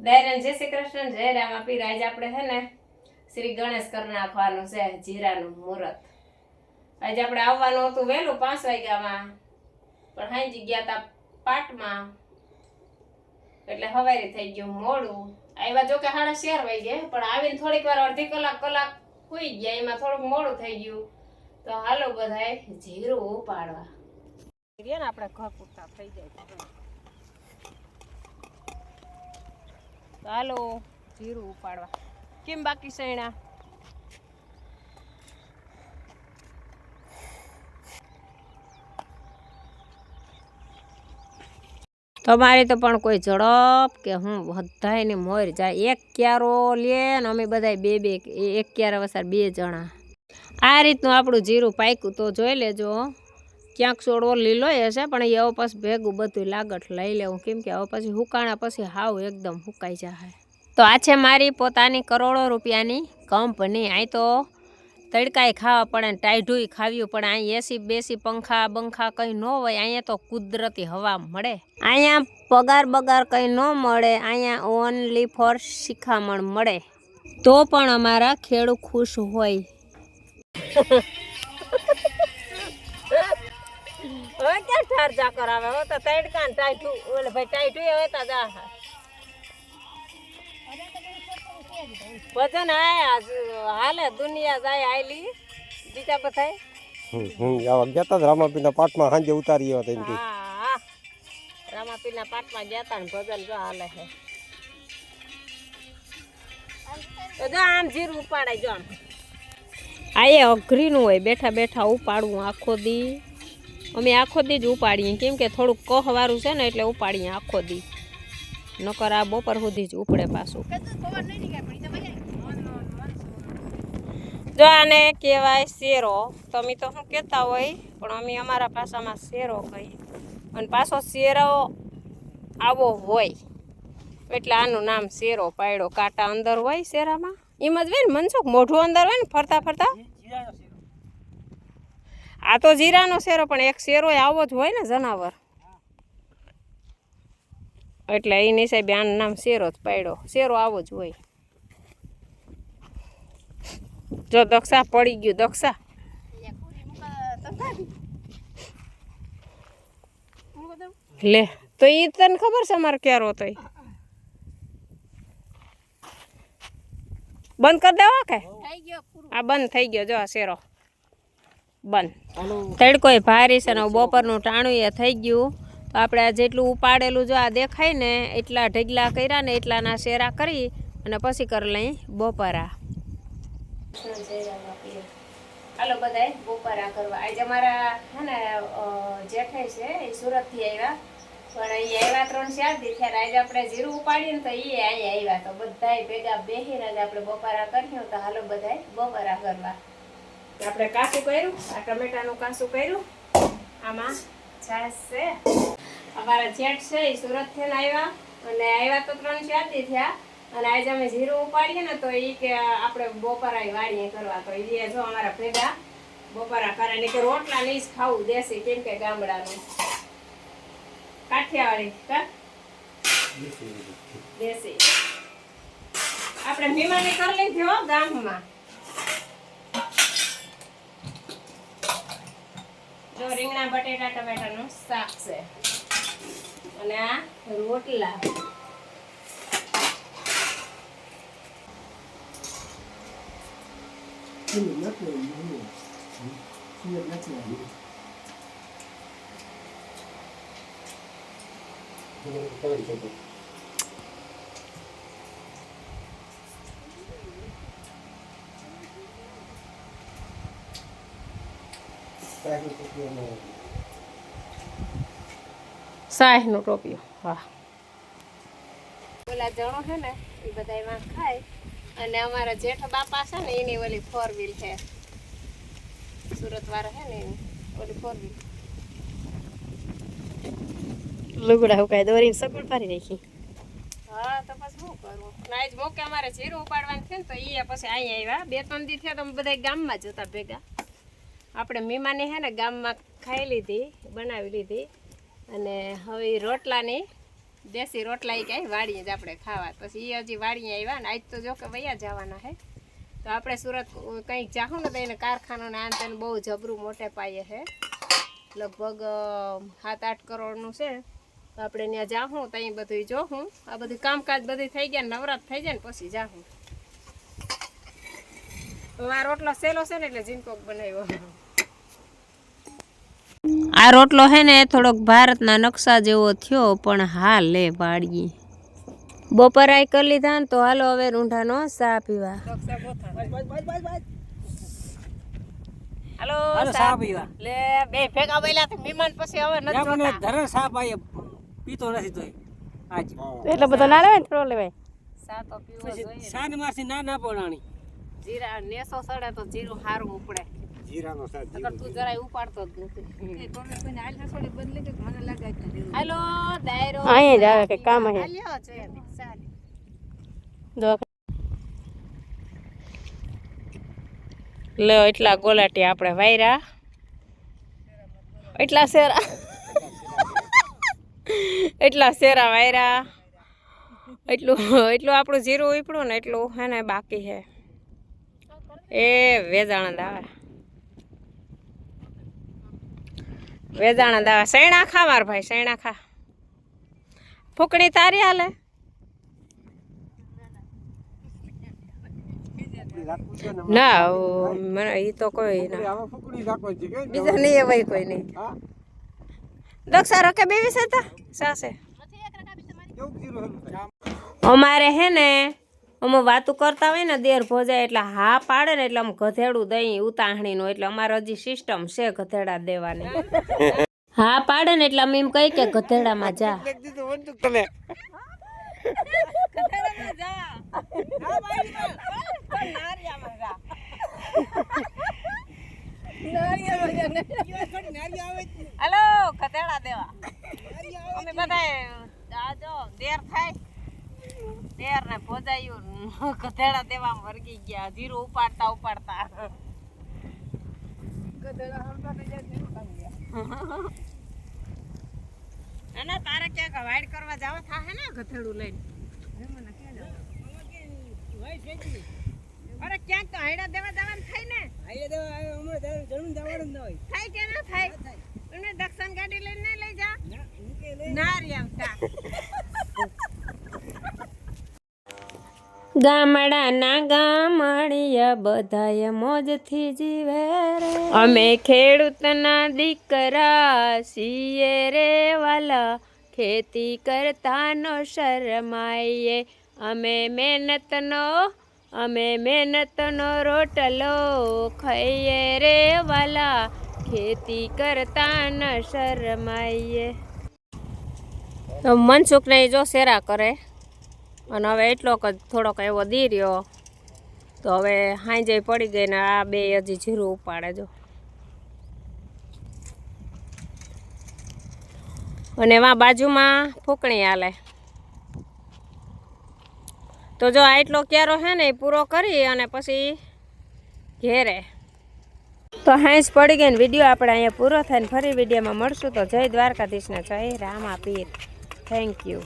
દાયરા જય શ્રી કૃષ્ણ જય રામા પીર. આજે આપણે છે ને શ્રી ગણેશ કરી નાખવાનું છે જીરાનું મુહૂર્ત. આજે આપણે આવવાનું હતું વહેલું 5 વાગ્યામાં, પણ હાંજી ગયા તા પાટમાં એટલે હવારી થઈ ગયું મોડું. આવ્યા જો કે 4:30 વાગે, પણ આવીને થોડીક વાર અડધી કલાક સુઈ ગયા. એમાં થોડુંક મોડું થઈ ગયું. તો હાલો બધાય જીરું ઉપાડવા. આપણે ઘર પૂરતા થઈ જાય. હાલો જીરું ઉપાડવા. કેમ બાકી સૈણા? તમારે તો પણ કોઈ ઝડપ કે હું બધાયની મોર જાય. એક ક્યારો લે ને અમે બધા બે એક ક્યારા વસાર 2 જણા. આ રીતનું આપણું જીરું પાક્યું તો જોઈ લેજો. ક્યાંક છોડવો લીલો હશે, પણ એ હવે પછી ભેગું બધું લાગટ લઈ લેવું, કેમ કે હવે પછી હુકાણા પછી હાવ એકદમ હુકાઈ જાય. તો આ છે મારી પોતાની કરોડો રૂપિયાની કંપની. અહીં તો તડકાએ ખાવા પડે ને ટાઈઢું ખાવ્યું પડે. અહીં એસી બેસી પંખા બંખા કંઈ ન હોય. અહીંયા તો કુદરતી હવા મળે. અહીંયા પગાર બગાર કંઈ ન મળે. અહીંયા ઓનલી ફોર શિખામણ મળે, તો પણ અમારા ખેડૂત ખુશ હોય. હવે ક્યાં ઠાર જાકર આવે? હવે તો તડકા ને ટાઈઠું ઓલે ભાઈ ટાઈઠું હવે તો જા વજન હાલે દુનિયા જાય આયલી બીજા બધાય. ગયા તા રામાપીરના પાટમાં સાંજે ઉતારી આવ્યા. હા, રામાપીરના પાટમાં ગયા તા ને ભજન જો હાલે છે. તો જો આમ જીરું ઉપાડાય. જો આમ આ એ અઘરીનું હોય, બેઠા બેઠા ઉપાડવું આખો દી. અમે આખો દી જ ઉપાડીએ, કેમ કે થોડુંક કહવારું છે ને એટલે ઉપાડીએ આખો દી. નકર આ બપોર સુધી જ ઉપડે પાછું. જો આને કહેવાય શેરો. તમે તો શું કહેતા હોય, પણ અમે અમારા ભાષામાં શેરો કહી. અને પાછો શેરો આવો હોય એટલે આનું નામ શેરો પાડ્યો. કાંટા અંદર હોય શેરામાં, એમ જ હોય ને મનસુખ, મોઢું અંદર હોય ને ફરતા ફરતા. આ તો જીરાનો શેરો, પણ એક શેરો આવો જ હોય ને જનાવર, એટલે એની હિસાબે આનું નામ શેરો જ પાડ્યો. શેરો આવો જ હોય. જો દક્ષા પડી ગયું. દક્ષા લે, તો એ તને ખબર છે અમારે ક્યારે હતો? બંધ કરી દેવા કે આ બંધ થઈ ગયો. જો આ શેરો બંધ. તડકોય ભારી છે ને બપોરનું ટાણું એ થઈ ગયું. તો આપણે આ જેટલું ઉપાડેલું જો આ દેખાય ને એટલા ઢગલા કર્યા ને એટલાના શેરા કરી અને પછી કરી લઈ બપોરા. હાલો બધાય બપોરા કરવા. આજે અમારા હે ને જેઠાઈ છે, એ સુરતથી આવ્યા, પણ અહીંયા આવ્યા 3-4 દી થયા. આજે આપણે જીરું ઉપાડીએ ને તો એ અહીંયા આવ્યા. તો બધાય ભેગા બેસીને આજે આપણે બપોરા કર્યું. તો હાલો બધાય બપોરા કરવા. આપણે કાસું કર્યું, આ ટમેટાનું કાસું કર્યું. આમાં છાશ છે. અમારા જેઠ છે એ સુરતથી આવ્યા, અને આવ્યા તો 3-4 દી થયા. અને આજે અમે જીરું ઉપાડીએ ને તો એ કે આપણે બપોરા વાળીએ કરવા. તો એ જો અમારા ભેગા બપોરા કરે ને કે રોટલા નહીં જ ખાવું દેશી, કેમ કે ગામડાનું કાઠિયાવાડી કા દેશી. આપણે મહેમાની કરી લીધી હો ગામમાં. જો રીંગણા બટેટા ટમેટાનું શાક છે, અને આ રોટલા. સાહેબ નો ટોપિયો. હા, ઓલા જણો છે ને એ બધા એમાં ખાય. અને અમારા જેઠ બાપા છે ને એની ઓલી 4 વ્હીલ છે, સુરત વાળા છે ને એની ઓલી 4 વ્હીલ. લુગડા હુકાય દોરીને સગવડ પાડી રાખી. હા, તો પછી શું કરવું? ના જ મોકે અમારે જીરું ઉપાડવાનું છે ને તો એ પછી અહીંયા આવ્યા. 2-3 દી થયા તો અમે બધા ગામમાં જ હતા ભેગા. આપણે મીમાની છે ને ગામમાં ખાઈ લીધી, બનાવી લીધી. અને હવે રોટલાની દેશી રોટલા ઈ કઈ વાડીએ જ આપણે ખાવા. પછી એ હજી વાડીએ આવ્યા ને આજ તો જો કે વયા જવાના હે. તો આપણે સુરત કંઈક જાહું ને તો એને કારખાનું ને આંતન બહુ જબરું મોટે પાયે છે, લગભગ 7-8 કરોડનું છે. તો આપણે ત્યાં જાહું તો અહીં બધું જોઉં, આ બધું કામકાજ બધું થઈ ગયા, નવરાત થઈ જાય ને પછી જાહું. તો આ રોટલો સહેલો છે ને એટલે ઝીણકોક બનાવ્યો. આ રોટલો હે ને થોડોક ભારતના નકશા જેવો થયો, પણ હાલ લે વાડીએ બપોરાય કરી લીધા ને. તો હાલો હવે રૂંઢાનો ચા પીવા. હાલો ચા પીવા લે બે ભેગા બોલ્યા તો મહેમાન પછી હવે નથી જોતા. ધરે ચા પાય પીતો નથી તોય આજ એટલે બધો ના લેવાય થોડો લેવાય. ચા તો પીવો જોઈએ. ચા ને માસી ના પડાણી જીરા નેસો સડે તો જીરું સારું ઉપડે. જીરાનો સાદ અગર તું જરાય ઉપાડતો જ નથી. તમે કોઈને હાલ રસોડી બદલી કે મને લગાય કે હાલો દાયરો આયા જ આવે કે કામ હે. હાલ્યો છે સારી દો લે એટલા ગોલાટી આપણે વાયરા, એટલા શેરા એટલા શેરા વાયરા, એટલું આપણું જીરું ઉપડ્યું ને એટલું હે ને બાકી હે. એ વેજાણા દાવા વેજાણા દાવા સૈણા ખા માર ભાઈ, સૈણા ખા. ફૂકણી તારી હાલે ના મને ઈ તો કોઈ ના બીજા નહીં એવાય કોઈ નહીં. દક્ષા રકે બેવી છે તા સાસે અમારે હે ને અમે વાતું કરતા હોય ને દેર ભોજાય એટલે હા પાડે ને એટલે અમે ગધેડું દઈ ઉતાહણીનું. એટલે અમારે હજી સિસ્ટમ છે ગધેડા દેવાની. હા પાડે ને એટલે અમે એમ કહી કે ગધેડામાં જા. હાલો ગધેડા દેવા અમે બધા જો દેર થાય દેર ને ભોજાયું ગધેડા દેવા વર્ગી ગયા. જીરું ઉપાડતા અને તારે ક્યાંક વાઈડ કરવા જાવ થાહે ને ગધેડું લઈને. અરે ક્યાંક તો હાઈડા દેવા જવાનું થાય ને. હાઈડા દેવા અમારે જમીન જવાનું ન હોય. થાય કે ના થાય? એને દક્ષણ ગાડી લઈને લઈ જા ના રે આમ તા. ગામડાના ગામડિયા બધાય મોજથી જીવે રે. અમે ખેડૂતના દીકરા છીએ રે વાલા, ખેતી કરતા નો શરમાઈએ. અમે મહેનતનો રોટલો ખાઈએ રે વાલા, ખેતી કરતા ન શરમાઈએ. મનસુખને જો શેરા કરે અને હવે એટલો જ થોડોક એવો દી રહ્યો. તો હવે હાંજે પડી ગઈ ને આ બે હજી જીરું ઉપાડે જો. અને એમાં બાજુમાં ફૂકણી હાલે. તો જો આટલો ક્યારો હે ને એ પૂરો કરી અને પછી ઘેરે. તો હાંજ પડી ગઈ ને વિડીયો આપણે અહીંયા પૂરો થાય ને ફરી વિડીયોમાં મળશું. તો જય દ્વારકાધીશને જય રામાપીર. Thank you.